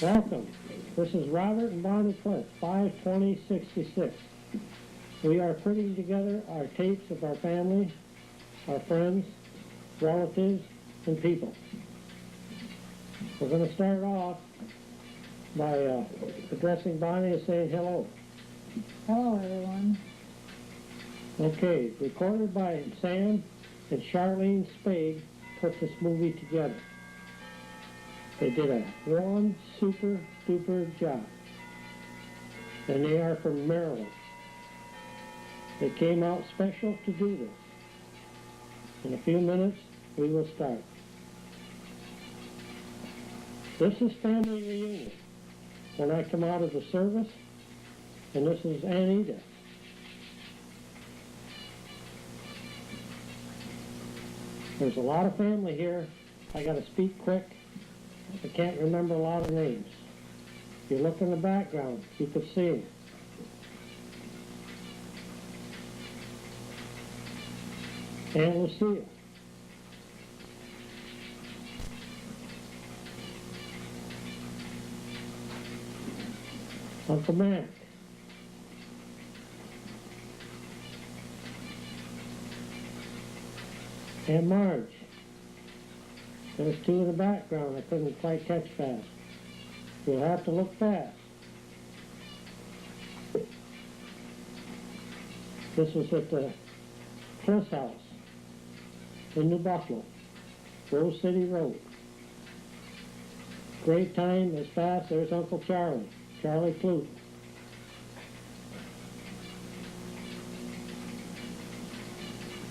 Welcome. This is Robert and Barney Kliss, 52066. We are putting together our tapes of our family, our friends, relatives, and people. We're going to start off by addressing Bonnie and saying hello. Hello, everyone. Okay, recorded by Sam and Charlene Spade put this movie together. They did a one super duper job. And they are from Maryland. They came out special to do this. In a few minutes, we will start. This is family reunion. When I come out of the service, and this is Anita. There's a lot of family here. I got to speak quick. I can't remember a lot of names. If you look in the background, you can see them. Aunt Lucia. Uncle Mac. Aunt Marge. There's two in the background I couldn't quite catch fast. You'll have to look fast. This was at the Kliss house in New Buffalo, Rose City Road. Great time as fast. There's Uncle Charlie Clute.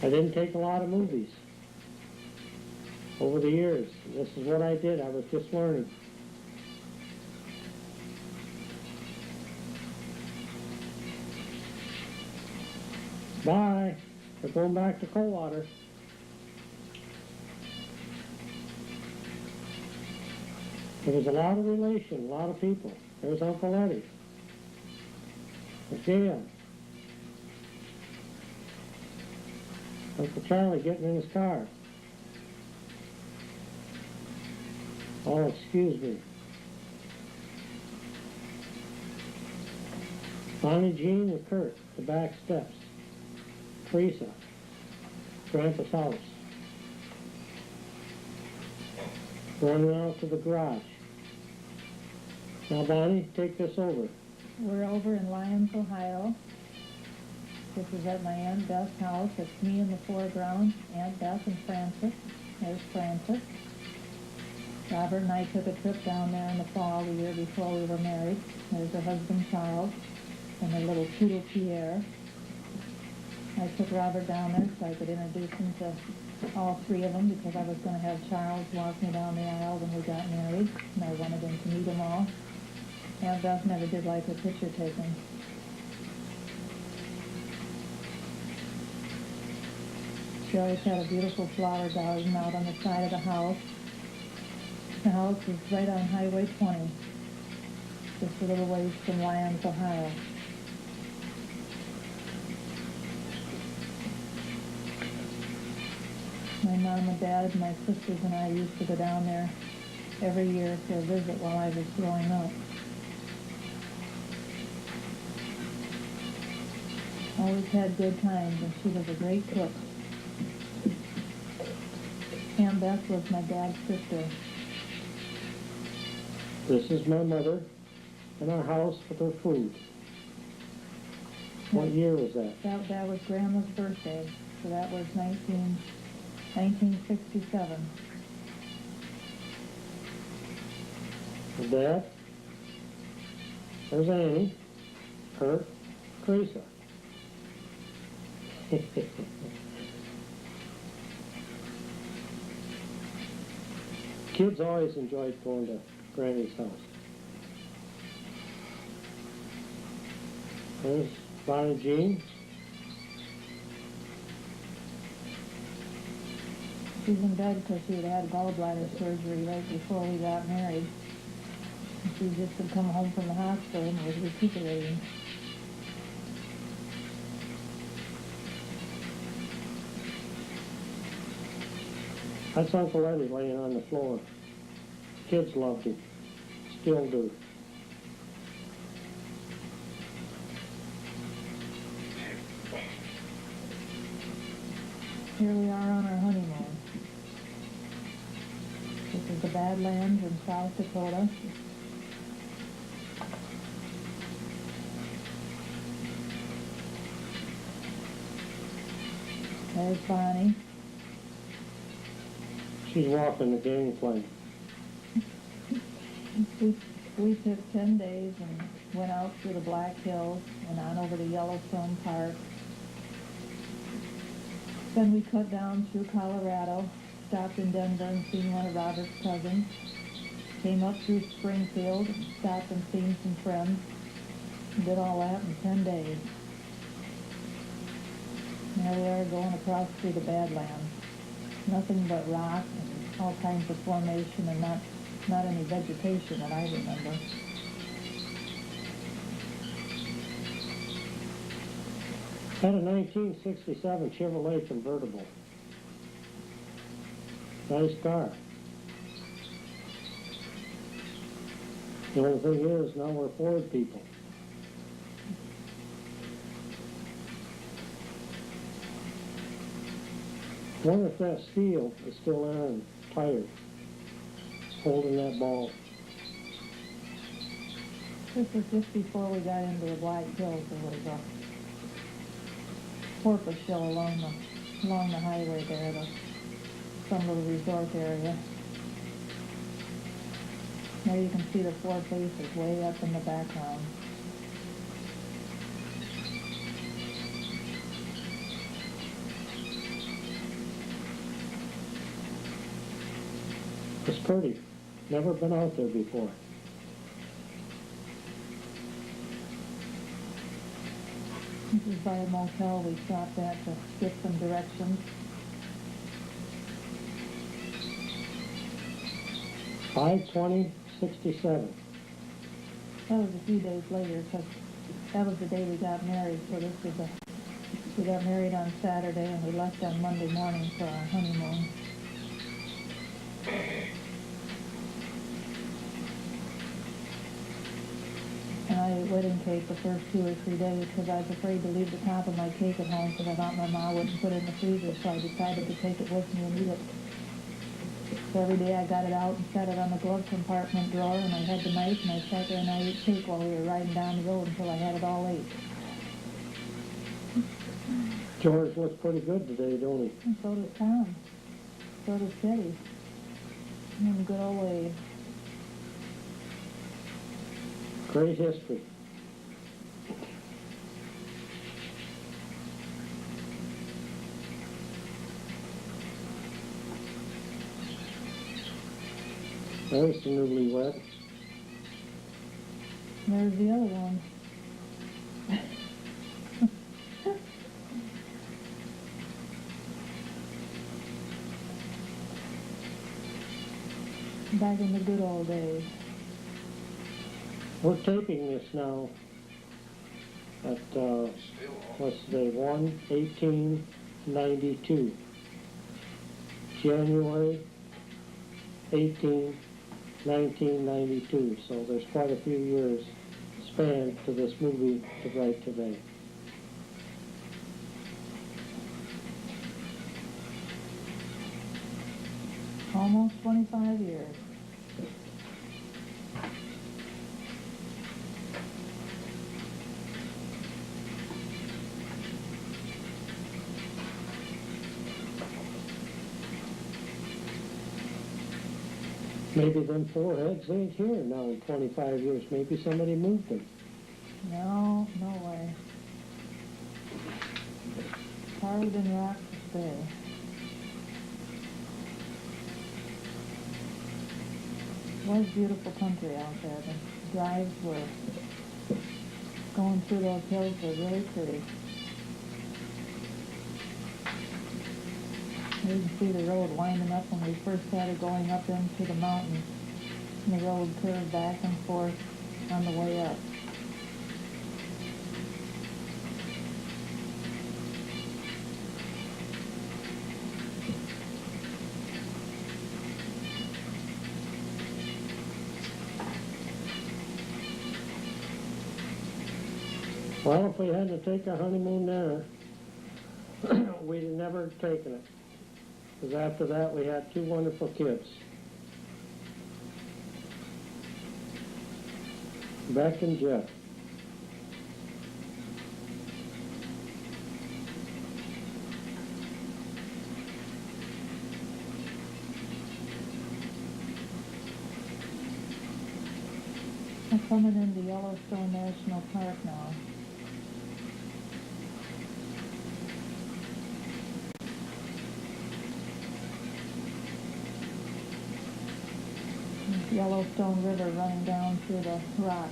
I didn't take a lot of movies over the years. This is what I did. I was just learning. Bye. We're going back to Coldwater. There was a lot of relation, a lot of people. There's Uncle Eddie. Gail. Uncle Charlie getting in his car. Oh, excuse me. Bonnie Jean and Kurt, the back steps. Teresa, Grandpa's house. Running out to the garage. Now, Bonnie, take this over. We're over in Lyons, Ohio. This is at my Aunt Beth's house. It's me in the foreground, Aunt Beth and Francis. There's Francis. Robert and I took a trip down there in the fall, the year before we were married. There's her husband, Charles, and their little poodle, Pierre. I took Robert down there so I could introduce him to all three of them because I was going to have Charles walk me down the aisle when we got married, and I wanted him to meet them all. Aunt Beth never did like a picture taken. She always had a beautiful flower garden out on the side of the house. The house is right on Highway 20, just a little ways from Lyons, Ohio. My mom and dad, my sisters and I used to go down there every year for a visit while I was growing up. Always had good times, and she was a great cook. Aunt Beth was my dad's sister. This is my mother and our house with her food. What year was that? That was Grandma's birthday, so that was 1967. Dad. There's Annie, Kurt, Teresa. Kids always enjoyed going to Granny's house. There's Bonnie Jean. She's in bed because she had gallbladder surgery right before we got married. She just had come home from the hospital and was recuperating. That's Uncle Eddie laying on the floor. Kids loved him. still do. Here we are on our honeymoon. This is the Badlands in South Dakota. There's Bonnie. She's walking the gangplank. We took 10 days and went out through the Black Hills and on over to Yellowstone Park. Then we cut down through Colorado, stopped in Denver and seen one of Robert's cousins. Came up through Springfield, stopped and seen some friends. And did all that in 10 days. Now we are going across through the Badlands. Nothing but rock and all kinds of formation and not any vegetation that I remember. Had a 1967 Chevrolet convertible. Nice car. The only thing is, now we're Ford people. I wonder if that steel is still there and tired, holding that ball. This was just before we got into the Black Hills. There was a porpoise shell along the highway there, some little resort area. Now you can see the Four Faces way up in the background. It's pretty. Never been out there before. This is by a motel we stopped at to get some directions. I-20-67. That was a few days later because that was the day we got married. So we got married on Saturday and we left on Monday morning for our honeymoon. And I ate wedding cake the first 2 or 3 days because I was afraid to leave the top of my cake at home because I thought my mom wouldn't put it in the freezer, so I decided to take it with me and eat it. So every day I got it out and set it on the glove compartment drawer, and I had the knife, and I sat there and I ate cake while we were riding down the road until I had it all ate. George looks pretty good today, don't he? And so does Tom. So does Teddy. And good old Wade. Great history. There's the newlywed. There's the other one. Back in the good old days. We're taping this now at, what's the day, 1/18/92. January 18, 1992. So there's quite a few years span to this movie to write today. Almost 25 years. Maybe them foreheads ain't here now in 25 years. Maybe somebody moved them. No, no way. Carved in rock to stay. It was beautiful country out there. The drives were going through those hills were really pretty. You can see the road winding up when we first started going up into the mountains. And the road curved back and forth on the way up. Well, if we had to take a honeymoon there, we'd have never taken it. Because after that, we had two wonderful kids. Beck and Jeff. I'm coming into Yellowstone National Park now. There's Yellowstone River running down through the rock.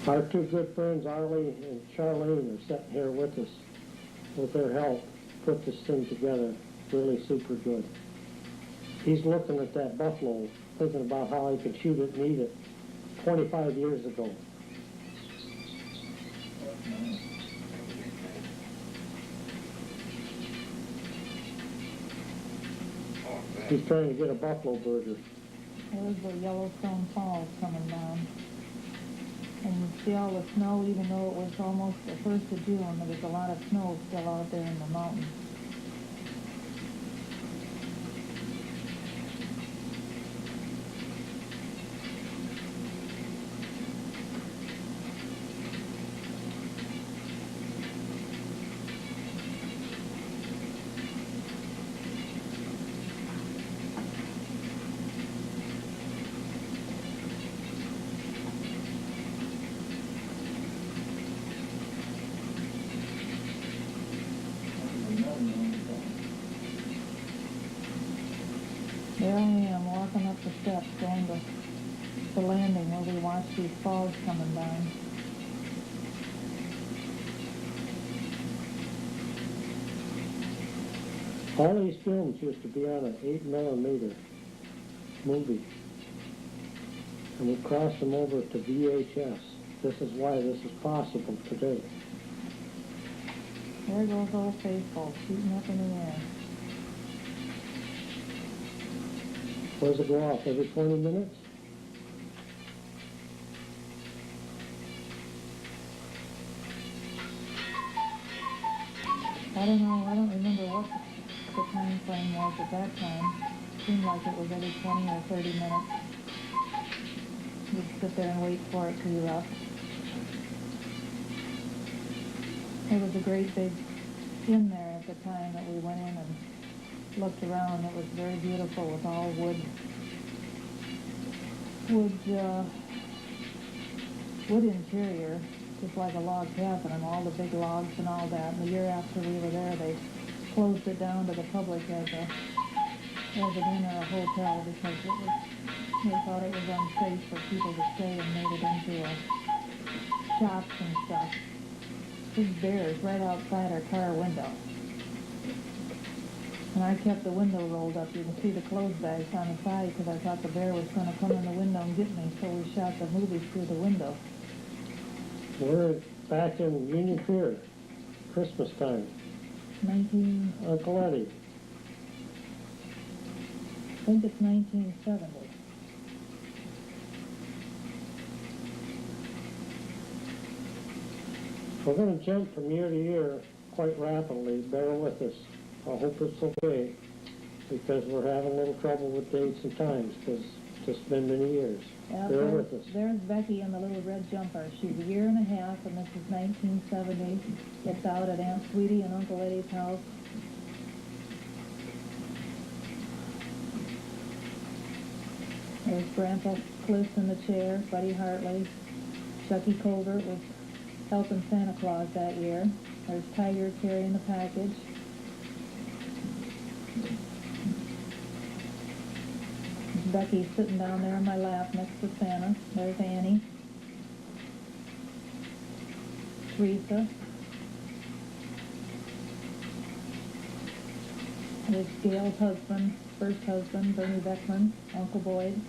Our two good friends, Arlie and Charlene, are sitting here with us. With their help, put this thing together really super good. He's looking at that buffalo, thinking about how he could shoot it and eat it 25 years ago. He's trying to get a buffalo burger. There's the Yellowstone Falls coming down. And you see all the snow, even though it was almost the 1st of June, there was a lot of snow still out there in the mountains. There I am, walking up the steps, going to the landing where we watch these falls coming down. All these films used to be on an 8mm movie. And we crossed them over to VHS. This is why this is possible today. There goes Old Faithful, shooting up in the air. Does it go off every 20 minutes? I don't know, I don't remember what the time frame was at that time. It seemed like it was every 20 or 30 minutes. We'd sit there and wait for it to erupt. There was a great big inn there at the time that we went in and looked around. It was very beautiful with all wood interior, just like a log cabin, and all the big logs and all that. And the year after we were there, they closed it down to the public as an inn or a hotel because they thought it was unsafe for people to stay and made it into shops and stuff. Big bears right outside our car window. And I kept the window rolled up. You can see the clothes bags on the side because I thought the bear was going to come in the window and get me, so we shot the movie through the window. We're back in Union Pier, Christmas time. Uncle Eddie. I think it's 1970. We're going to jump from year to year quite rapidly. Bear with us. I hope it's okay, because we're having a little trouble with dates and times, because it's just been many years. Yeah, Bear with us. There's Becky in the little red jumper. She's a year and a half, and this is 1970. It's out at Aunt Sweetie and Uncle Eddie's house. There's Grandpa Kliss in the chair, Buddy Hartley. Chucky Colbert was helping Santa Claus that year. There's Tiger carrying the package. Becky's sitting down there in my lap next to Santa. There's Annie. Teresa. There's Gail's husband, first husband, Bernie Beckman, Uncle Boyd.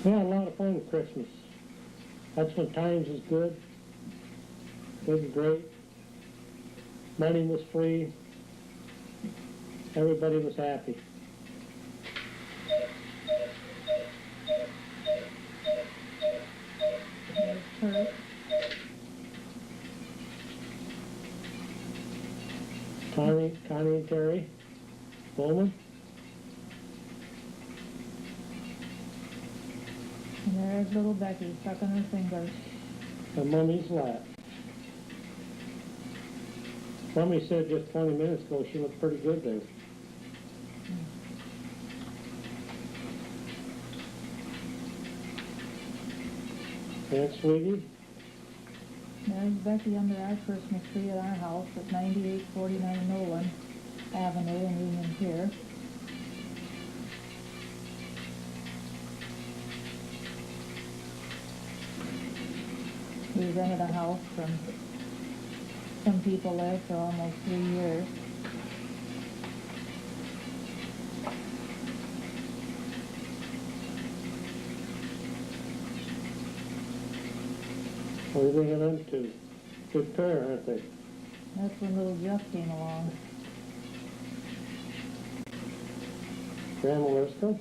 We had a lot of fun at Christmas. That's when times was good. Good and great. Money was free. Everybody was happy. There's Kurt. Connie and Terry Bowman. And there's little Becky sucking her fingers. On Mummy's lap. Mummy said just 20 minutes ago she looked pretty good there. And Sweetie. There's Becky under our Christmas tree at our house at 9849 Nolan Avenue in Union Pier. We rented a house from some people there for almost 3 years. What do you think of them two? Good pair, aren't they? That's when little Jeff came along. Grandma Lisco.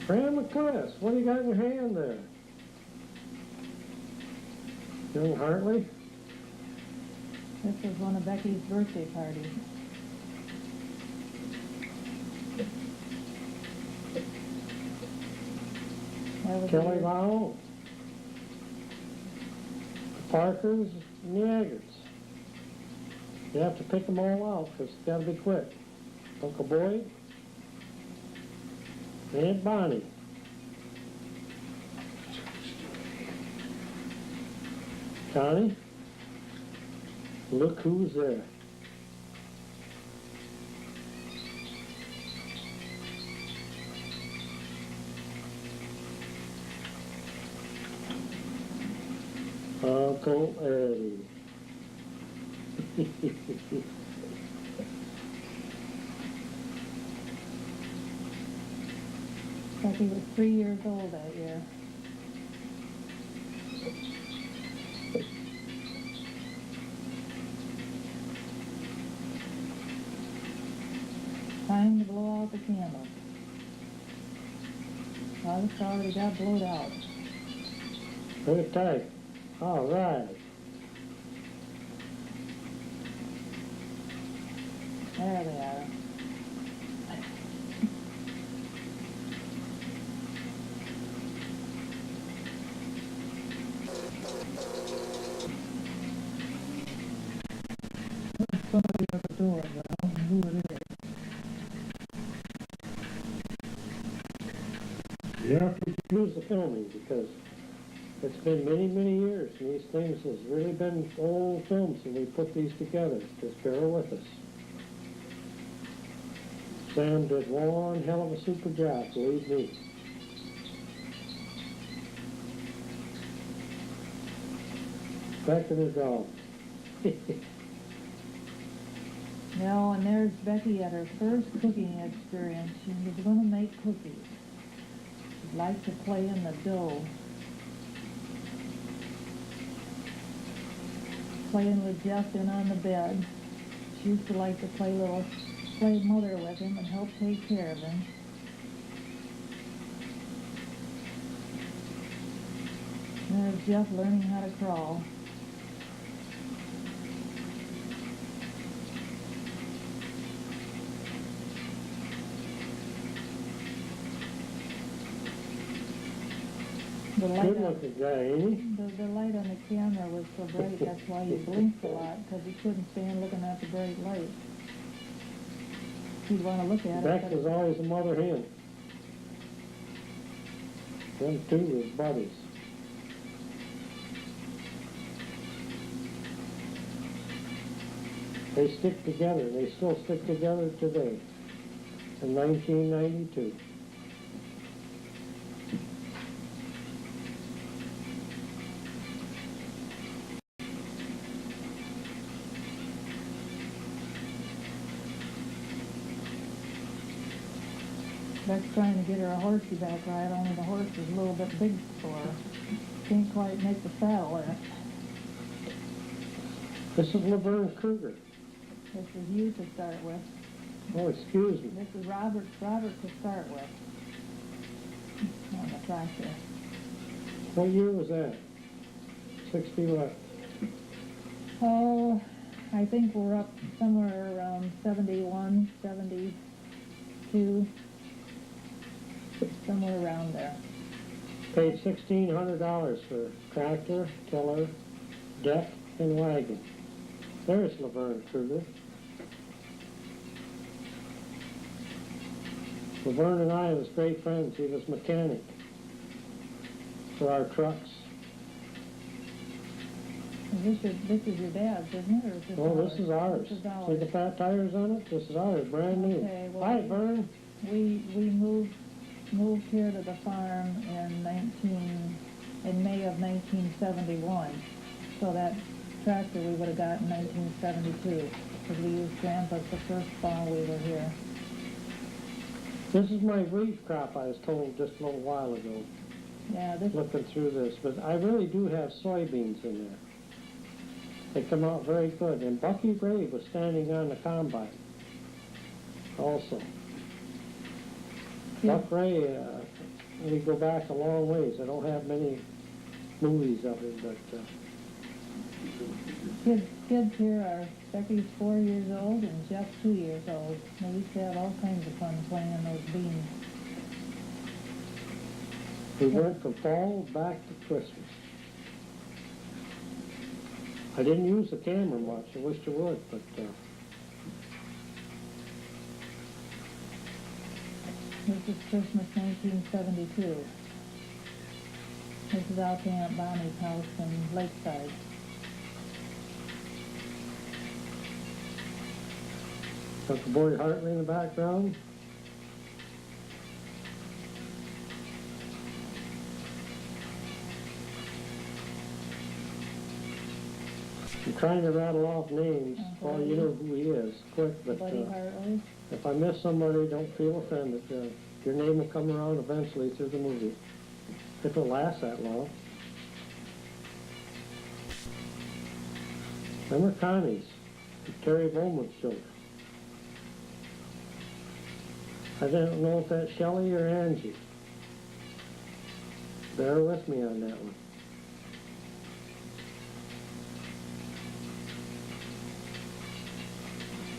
Grandma Kliss, what do you got in your hand there? Young Hartley? This was one of Becky's birthday parties. That was Kelly her- Lau. The Parkers and the Aggards. You have to pick them all out because it's got to be quick. Uncle Boyd. Aunt Bonnie. Connie. Look who's there. Uncle Eddie. Becky was 3 years old that year. Time to blow out the candle. Well, it's already got blowed out. Very tight. All right. There they are. Somebody at the door, but I don't know who it is. You have to use the filming because it's been many, many years and these things has really been old films and we put these together. Just bear with us. Sam did one hell of a super job, believe me. Back to the dog. No, and there's Becky at her first cooking experience. She was going to make cookies. She'd like to play in the dough. Playing with Jeff in on the bed. She used to like to play mother with him and help take care of him. And there's Jeff learning how to crawl. The light Good on, looking guy, ain't he? the light on the camera was so bright, that's why he blinked a lot, because he couldn't stand looking at the bright light. He'd want to look at Beck it, was but always a mother hen. Them two was buddies. They stick together. They still stick together today. In 1992. Beck's trying to get her a horseback ride, only the horse is a little bit big for her. Can't quite make the saddle lift. This is Laverne Kruger. This is you to start with. Oh, excuse me. This is Robert to start with. On the tractor. What year was that? 60 what? Oh, I think we're up somewhere around 71, 72, somewhere around there. Paid $1,600 for tractor, tiller, deck, and wagon. There's Laverne Kruger. Laverne and I was great friends. He was mechanic for our trucks. This is your dad's, isn't it? Or is this Oh, ours? this is ours. This is See ours. the fat tires on it? This is ours, brand new. Okay, well, Hi, Vern. We moved here to the farm in May of 1971. So that tractor we would have got in 1972 because we used Grandpa's the first fall we were here. This is my wheat crop I was told just a little while ago, Yeah, this looking through this. But I really do have soybeans in there. They come out very good. And Bucky Ray was standing on the combine also. Yeah. Buck Ray, we go back a long ways. I don't have many movies of him, but kids here are Becky's 4 years old and Jeff's 2 years old. We used to have all kinds of fun playing in those beans. we went from fall back to Christmas. I didn't use the camera much. I wished I would, but This is Christmas 1972. This is out to Aunt Bonnie's house in Lakeside. got the boy Hartley in the background. I'm trying to rattle off names. Well, you know who he is, quick, but Buddy Hartley. if I miss somebody, don't feel offended. Your name will come around eventually through the movie. If it lasts that long. Remember Connie's, Terry Bowman's children. I don't know if that's Shelley or Angie. Bear with me on that one.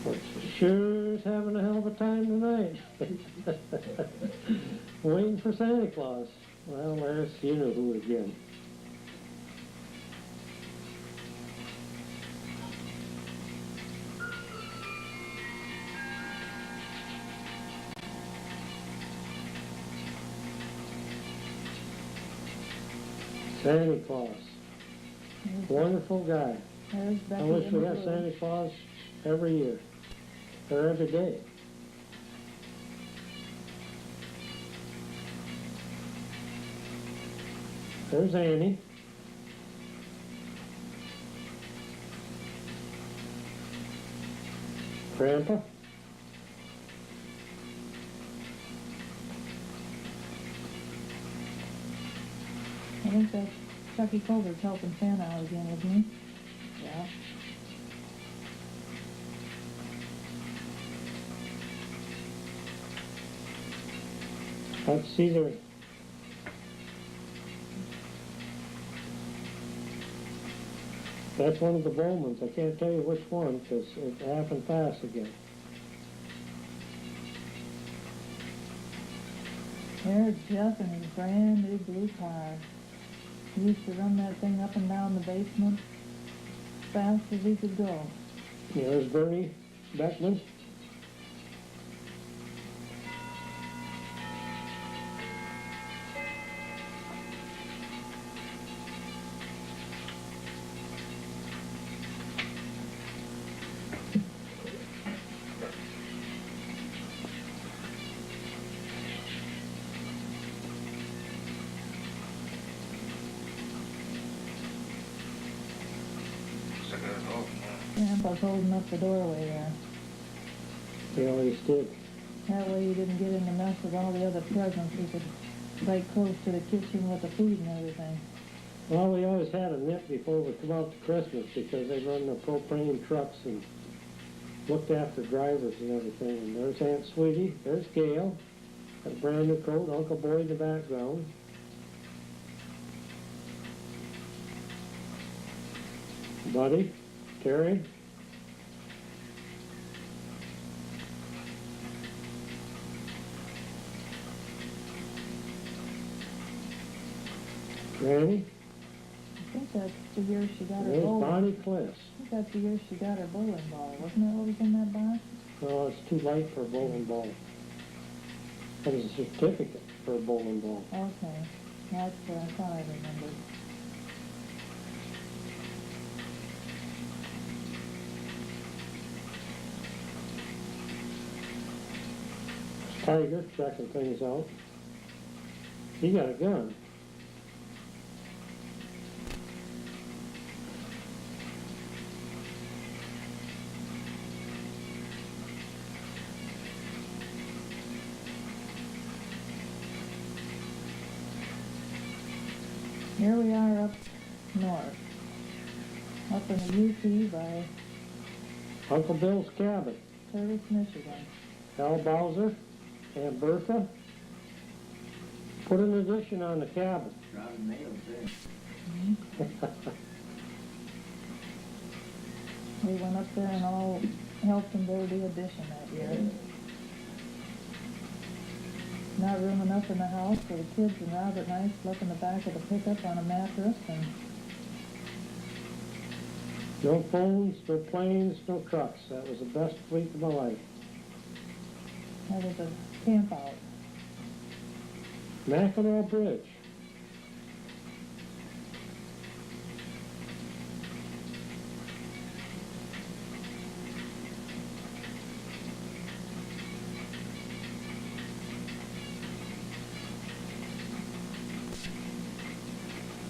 But sure is having a hell of a time tonight. Waiting for Santa Claus. Well, there's you know who again. Santa Claus. Wonderful guy. There's Becky I wish in we the had blue. Santa Claus every year, or every day. There's Annie. Grandpa. I think that's Chucky Culver's helping Santa out again, isn't he? Yeah. That's Caesar. That's one of the Bowmans. I can't tell you which one because it's happened fast again. There's Jeff in his brand new blue car. He used to run that thing up and down the basement as fast as he could go. There's Bernie Beckman. Grandpa's holding up the doorway there. They always did. That way you didn't get in the mess with all the other presents. You could right close to the kitchen with the food and everything. Well, we always had a nip before we come out to Christmas because they run the propane trucks and looked after drivers and everything. And there's Aunt Sweetie, there's Gail, got a brand new coat, Uncle Boy in the background. Buddy, Terry. Granny. I think that's the year she got her There's bowling. Bonnie Kliss. I think that's the year she got her bowling ball. Wasn't that what was in that box? No, it's too light for a bowling ball. That was a certificate for a bowling ball. Okay. That's what I thought I remembered. Tiger checking things out. He got a gun. Here we are up north. Up in the UP by Uncle Bill's cabin. Curtis, Michigan. Al Bowser, Aunt Bertha. Put an addition on the cabin. Round nails there. We went up there and all helped them build the addition that year. Not room enough in the house for the kids, and Robert and I slept in the back of the pickup on a mattress, and No phones, no planes, no trucks. That was the best week of my life. that was a camp out. Mackinac Bridge.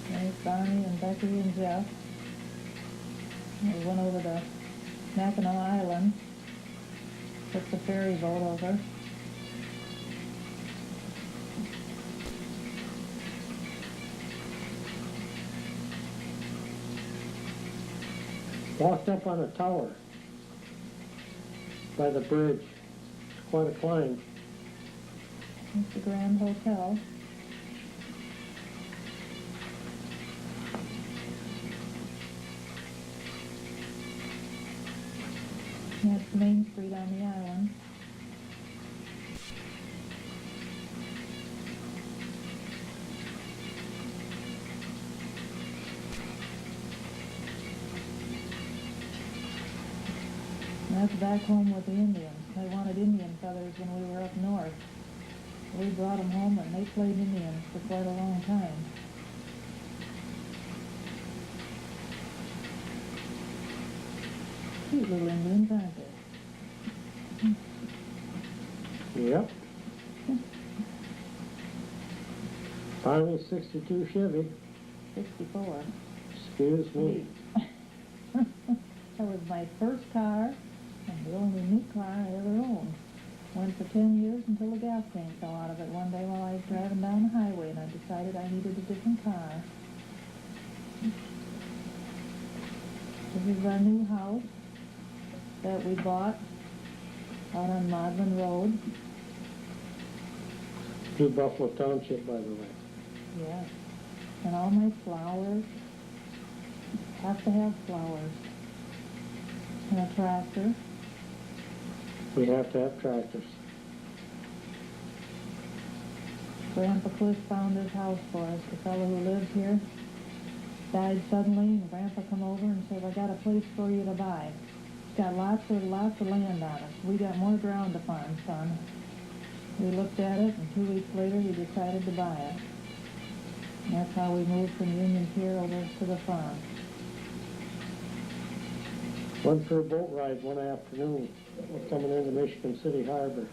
There's Bonnie and Becky and Jeff. We went over to Mackinac Island, took the ferry boat over. Walked up on a tower by the bridge. It's quite a climb. It's the Grand Hotel. That's Main Street on the island. And that's back home with the Indians. They wanted Indian feathers when we were up north. We brought them home and they played Indians for quite a long time. Cute little Indians, aren't they? Yep. Finally, 62 Chevy. 64. Excuse me. That was my first car and the only new car I ever owned. Went for 10 years until the gas tank fell out of it one day while I was driving down the highway, and I decided I needed a different car. This is our new house that we bought out on Modlin Road. New Buffalo Township, by the way. Yes. And all my flowers. Have to have flowers. And a tractor. We have to have tractors. Grandpa Kliss found this house for us. The fellow who lives here died suddenly, and Grandpa come over and said, "I got a place for you to buy. It's got lots of land on it. We got more ground to farm, son." We looked at it, and 2 weeks later we decided to buy it. And that's how we moved from Union Pier over to the farm. Went for a boat ride one afternoon. We're coming into Michigan City Harbor.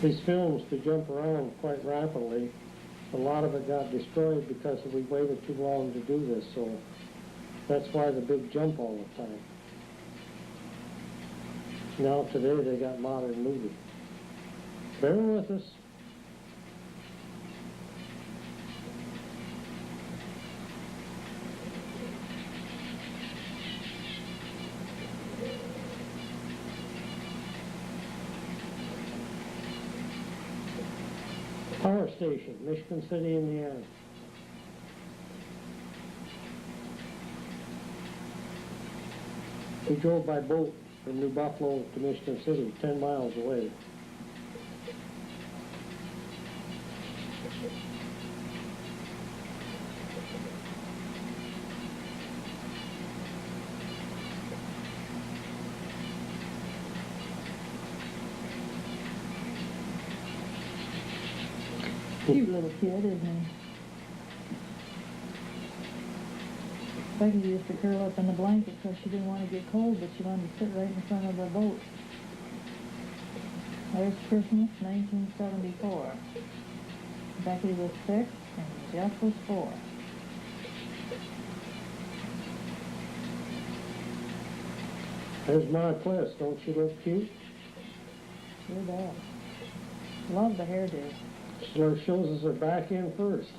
These films could jump around quite rapidly. A lot of it got destroyed because we waited too long to do this, so that's why the big jump all the time. Now today they got modern movies. Bear with us. Power station, Michigan City, Indiana. We drove by boat from New Buffalo to Michigan City, 10 miles away. Cute little kid, isn't he? Becky used to curl up in the blanket because she didn't want to get cold, but she wanted to sit right in front of the boat. There's Christmas, 1974. Becky was 6 and Jeff was 4. There's my Kliss. Don't she look cute? Sure does. Love the hairdo. She shows us her back end first.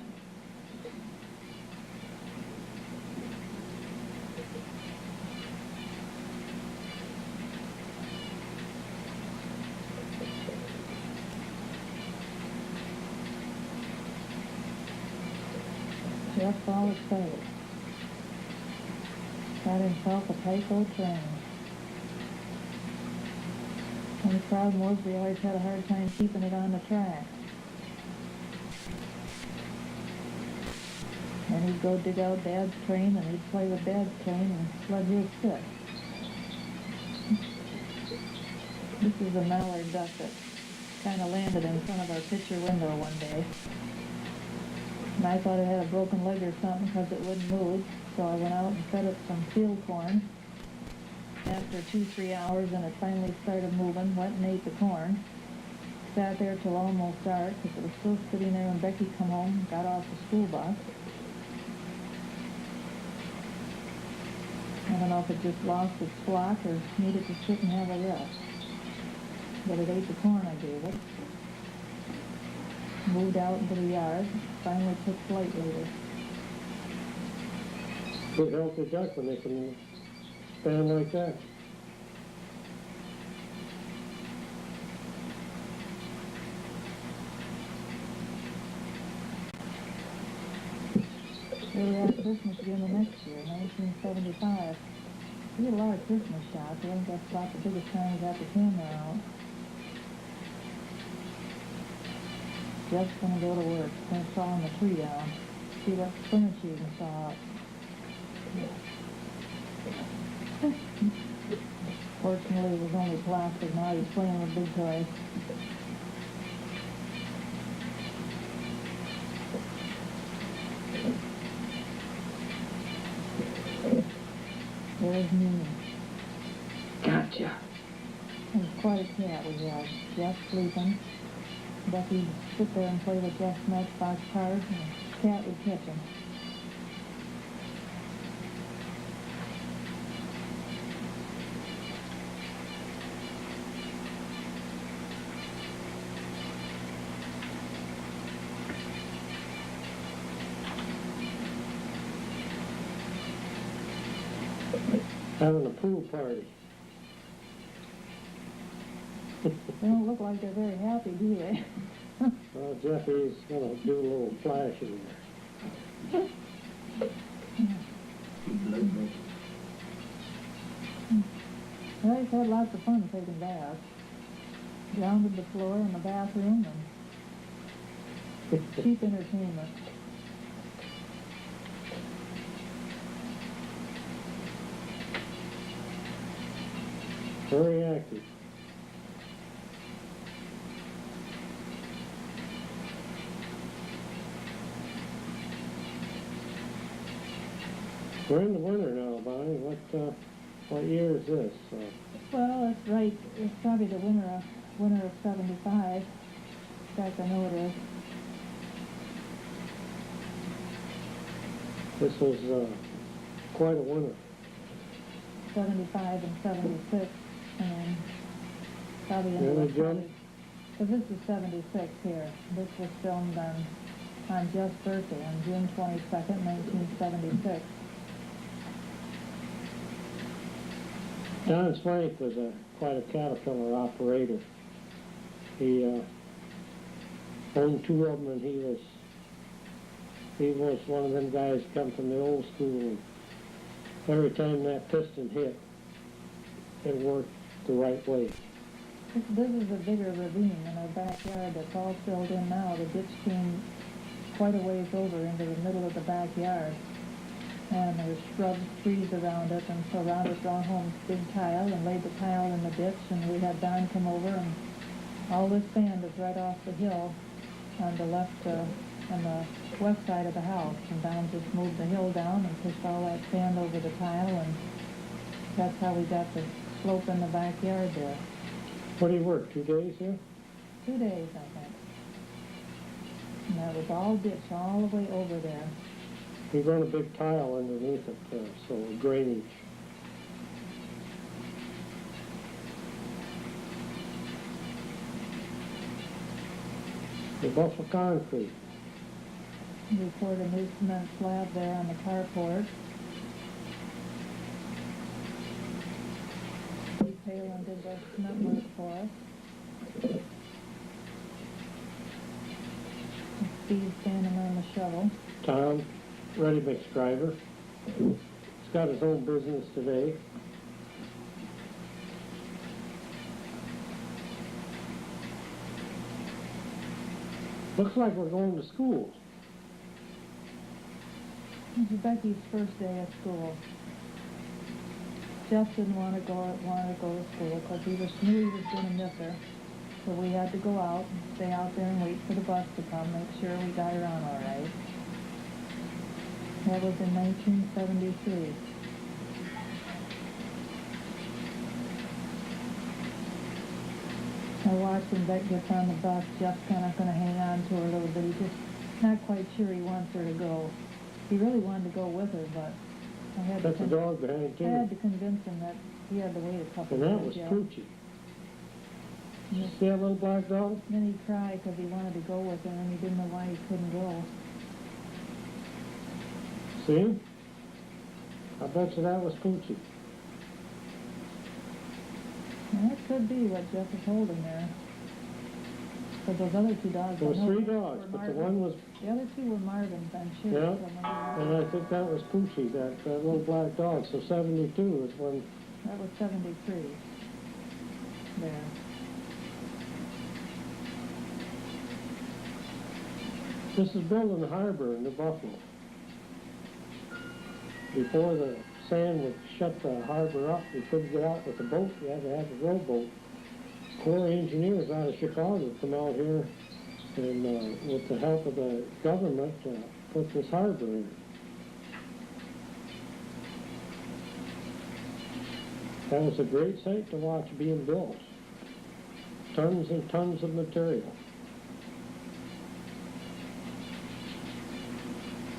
Jeff's all excited. Got himself a Tyco train. And the problem was we always had a hard time keeping it on the track. And he'd go dig out Dad's train, and he'd play with Dad's train and let his sit. This is a mallard duck that kind of landed in front of our picture window one day. And I thought it had a broken leg or something because it wouldn't move, so I went out and fed it some field corn. After 2-3 hours, and it finally started moving, went and ate the corn. Sat there till almost dark because it was still sitting there when Becky come home, got off the school bus. I don't know if it just lost its flock or needed to sit and have a rest. But it ate the corn I gave it. Moved out into the yard, finally took flight later. Good healthy duck when they can stand like that. They were at Christmas again the next year, 1975. We had a lot of Christmas shots. I think that's about the biggest time we got the camera out. Jeff's gonna go to work. Gonna saw the tree down. See what furniture you can saw out. Fortunately, it was only plastic. Now he's playing with big toys. There's Mimi. Gotcha. It was quite a cat we had. Jeff sleeping. Becky would sit there and play with Jeff's matchbox cards, and the cat would catch him. Having a pool party. They don't look like they're very happy, do they? Well, Jeffy's gonna do a little flash in there. Well, he's had lots of fun taking baths. Rounded the floor in the bathroom and cheap entertainment. Very active. We're in the winter now, Bonnie. What year is this? Well, it's right. It's probably the winter of 75. In fact, I know it is. This was quite a winter. 75 and 76. And Probably Really, Jim? because this is 76 here. This was filmed on Jeff's birthday on June 22nd, 1976. Don Swank was quite a Caterpillar operator. He owned two of them, and he was one of them guys come from the old school. Every time that piston hit, it worked the right way. This is a bigger ravine in our backyard that's all filled in now. The ditch came quite a ways over into the middle of the backyard. And there were shrubs, trees around it, and so Robert brought home big tile and laid the tile in the ditch, and we had Don come over, and all this sand is right off the hill on the left, on the west side of the house, and Don just moved the hill down and pushed all that sand over the tile, and that's how we got the slope in the backyard there. What do you work, 2 days here? 2 days, I think. And that was all ditch all the way over there. We run a big tile underneath it, so drainage. The Buffalo concrete. We poured a new cement slab there on the carport. Steve Palin did the cement work for us. Steve's standing on the shovel. Tom, ready-mix driver. He's got his own business today. Looks like we're going to school. This is Becky's first day at school. Jeff didn't want to go to school because knew he was going to miss her. So we had to go out and stay out there and wait for the bus to come, make sure we got her on all right. That was in 1973. I watched when Beck gets on the bus. Jeff's kind of going to hang on to her a little bit. He's just not quite sure he wants her to go. He really wanted to go with her, but I had That's a dog behind I too. had to convince him that he had to wait a couple And that days. was Yeah. Poochie. You see that little black dog? Then he cried because he wanted to go with her, and he didn't know why he couldn't go. See him? I bet you that was Poochie. And that could be what Jeff was holding there. Because those other two dogs... There was I know 3 were dogs, but the Marvin. one was, The other two were Marvin's, I'm sure. Yeah, Some of them and were- I think that was Poochie, that little black dog. So 72 is when, That was 73. There. this is building the harbor in New Buffalo. Before the sand would shut the harbor up, you couldn't get out with the boat, you had to have a rowboat. Corps engineers out of Chicago come out here and with the help of the government put this harbor in. That was a great site to watch being built. Tons and tons of material.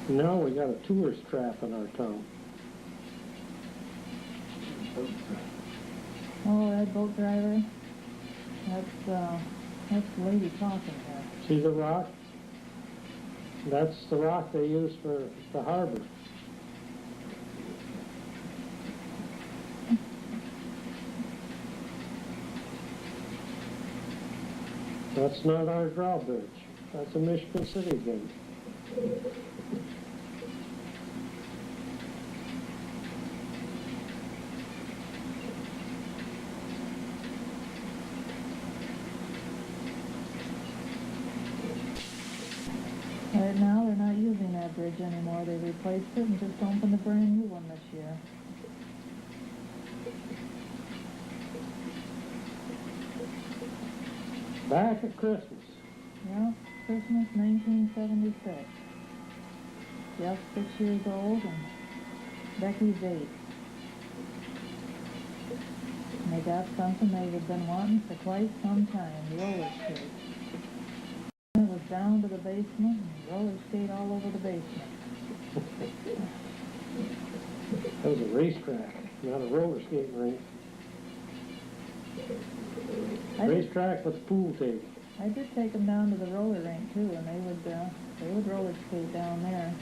Now we got a tourist trap in our town. Oh, that boat driver? That's the lady talking here. See the rock? That's the rock they use for the harbor. That's not our drawbridge. That's a Michigan City thing. Right now, they're not using that bridge anymore. They replaced it and just opened a brand new one this year. Back at Christmas. Yeah, Christmas 1976. Jeff's 6 years old and Becky's 8. And they got something they had been wanting for quite some time, roller skate. It was down to the basement and roller skate all over the basement. That was a racetrack, not a roller skating rink. I did, Racetrack with a pool table. I did take them down to the roller rink too, and they would roller skate down there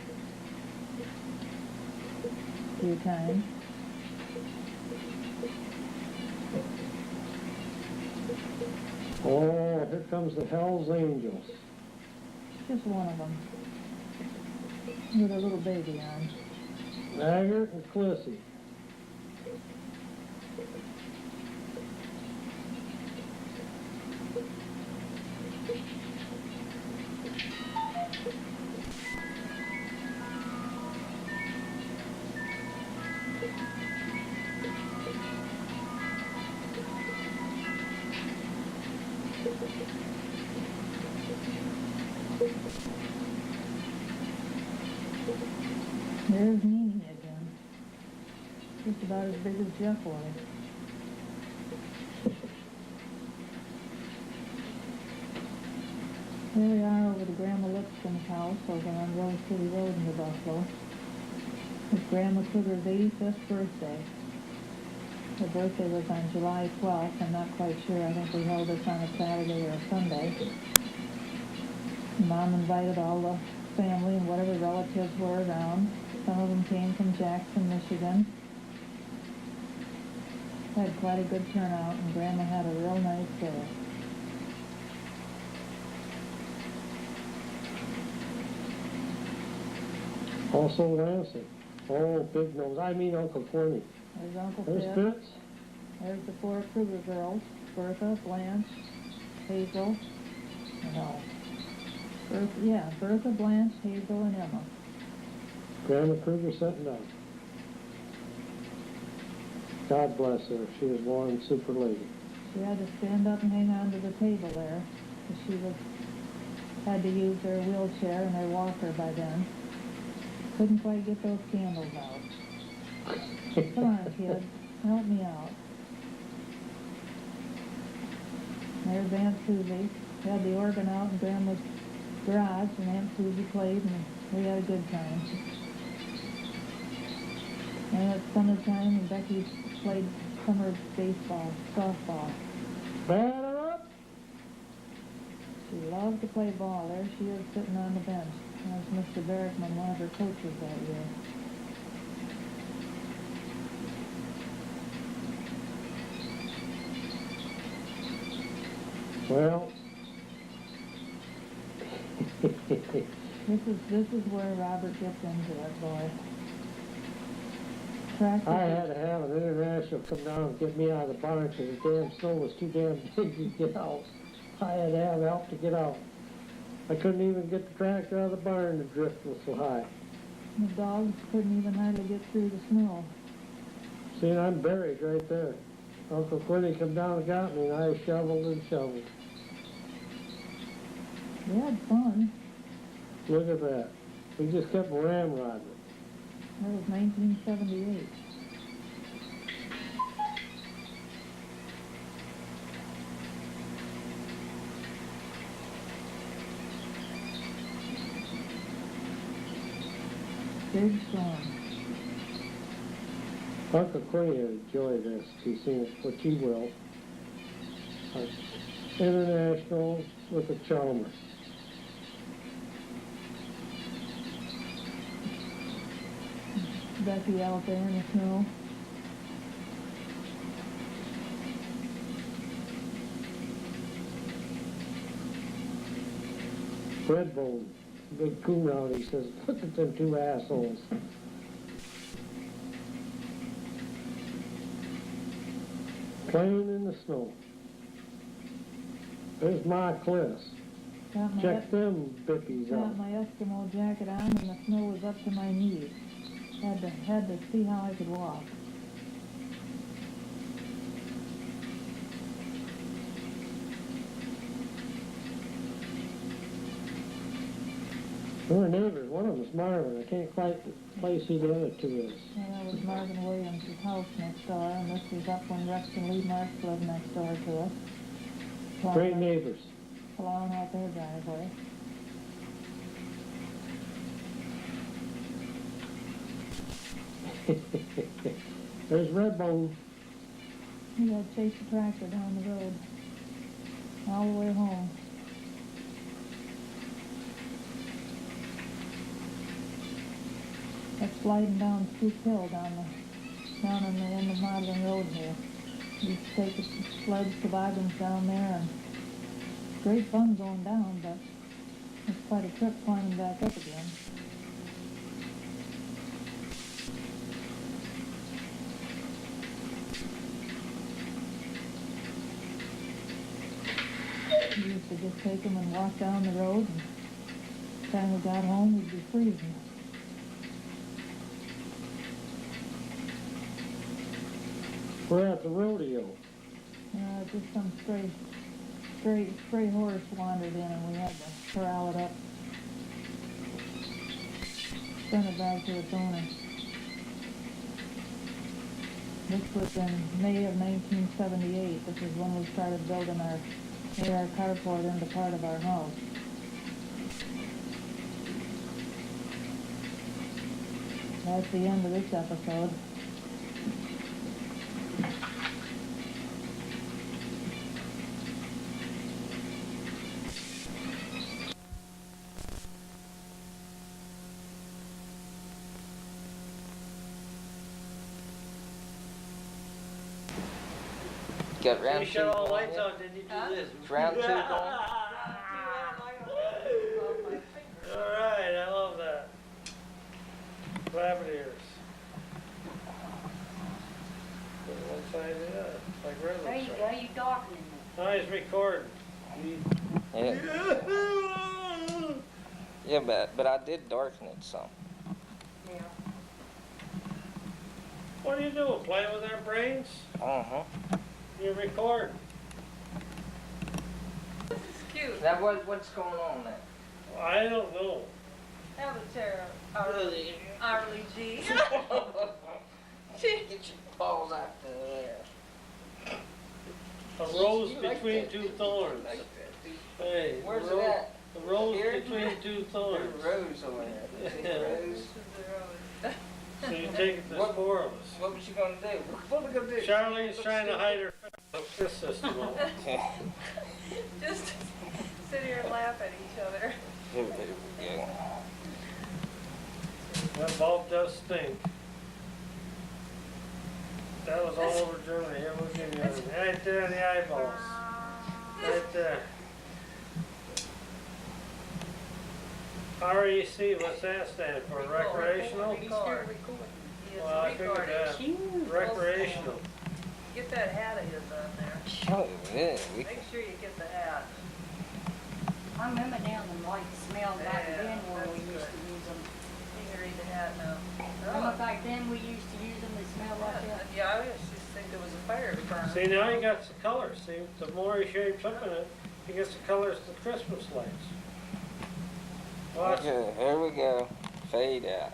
a few times. Oh, here comes the Hells Angels. Just one of them with a little baby on. Maggart and Klissy. There's Nene again. Just about as big as Jeff was. Here we are over to Grandma Lipscomb's house over on Rose City Road in New Buffalo. It's Grandma Kruger's 85th birthday. Her birthday was on July 12th. I'm not quite sure. I think we held this on a Saturday or a Sunday. Mom invited all the family and whatever relatives were around. Some of them came from Jackson, Michigan. Had quite a good turnout, and Grandma had a real nice day. Also Lansing. Oh, big nose. I mean Uncle Corny. There's Uncle There's Fitz. Fitz. There's the four Kruger girls. Bertha, Blanche, Hazel. No. Bertha, Blanche, Hazel, and Emma. Grandma Kruger sitting down. God bless her. She was one super lady. She had to stand up and hang on to the table there, because she had to use her wheelchair and her walker by then. Couldn't quite get those candles out. Come on, kid, help me out. There's Aunt Susie. We had the organ out in Grandma's garage, and Aunt Susie played, and we had a good time. And it's summertime, and Becky played summer baseball, softball. Batter up! She loved to play ball. There she is sitting on the bench. That was Mr. Berrickman, one of her coaches that year. Well, This is where Robert gets into it, boy. Practice. I had to have an international come down and get me out of the barn because the damn snow was too damn big to get out. I had to have help to get out. I couldn't even get the tractor out of the barn, the drift was so high. The dogs couldn't even hardly get through the snow. See, and I'm buried right there. Uncle Quinny come down and got me, and I shoveled and shoveled. We had fun. Look at that. We just kept ramrodding it. That was 1978. Big storm. Uncle Quinny would enjoy this, if he's seen it, which he will. International with a Chalmers. Becky out there in the snow. Redbone, big coon out, he says, look at them two assholes. Playing in the snow. There's my Kliss. Check them bippies Got out. my Eskimo jacket on, and the snow was up to my knees. Had to see how I could walk. We're neighbors. One of them's Marvin. I can't quite place who the other two is. And that was Marvin Williams' house next door, and this was up when Rex and Lee Marks lived next door to us. Great neighbors. Plowing out their driveway. There's Redbone. You gotta chase the tractor down the road. all the way home. That's sliding down Steep Hill down in the end of Modern Road here. You take the sleds, toboggans down there, and great fun going down, but it's quite a trip climbing back up again. We used to just take them and walk down the road, and by the time we got home, we'd be freezing. We're at the rodeo. Just some stray horse wandered in, and we had to corral it up, send it back to its owner. This was in May of 1978. This is when we started building made our carport into part of our house. That's the end of this episode. Got round You two shut all the going lights yet? out, didn't you do this? Is round two going? Alright, I love that. Lavaliers. Put it one side of the other, like regular There you stuff. go, you darkening it. Oh, he's recording. Yeah. Yeah, but I did darken it some. Yeah. What are you doing, playing with our brains? Uh-huh. You're recording. This is cute. Now what's going on there? I don't know. That was terrible. Arlie G. Get your paws out there. A rose You like between that. two thorns. Like that, dude. Hey, Where's the it at? The rose Here? between two thorns. There's a rose over there. See the Yeah. rose? This is the rose. So you take it to What? spoil us. What was you gonna do? What are we gonna do? Charlene's trying to hide her fist system on. Just sit here and laugh at each other. Here we go. That bulb does stink. That was all over Germany. Here, we'll give you one. Right there in the eyeballs. Right there. REC, what's that stand for? Recreational? He's here to record. He is Well, I figured recording. that. Recreational. Get that hat of his on there. Oh, yeah. Make sure you get the hat. I remember down them like smelled back Yeah, then when we that's used to good. use them. You can read the hat now. Remember back then we used to use them, they smelled like that? Yeah, I used to think there was a fire burn. See, now he got the colors. See, the more he shapes up in it, he gets the colors of the Christmas lights. Watch. Okay, here we go. Fade out.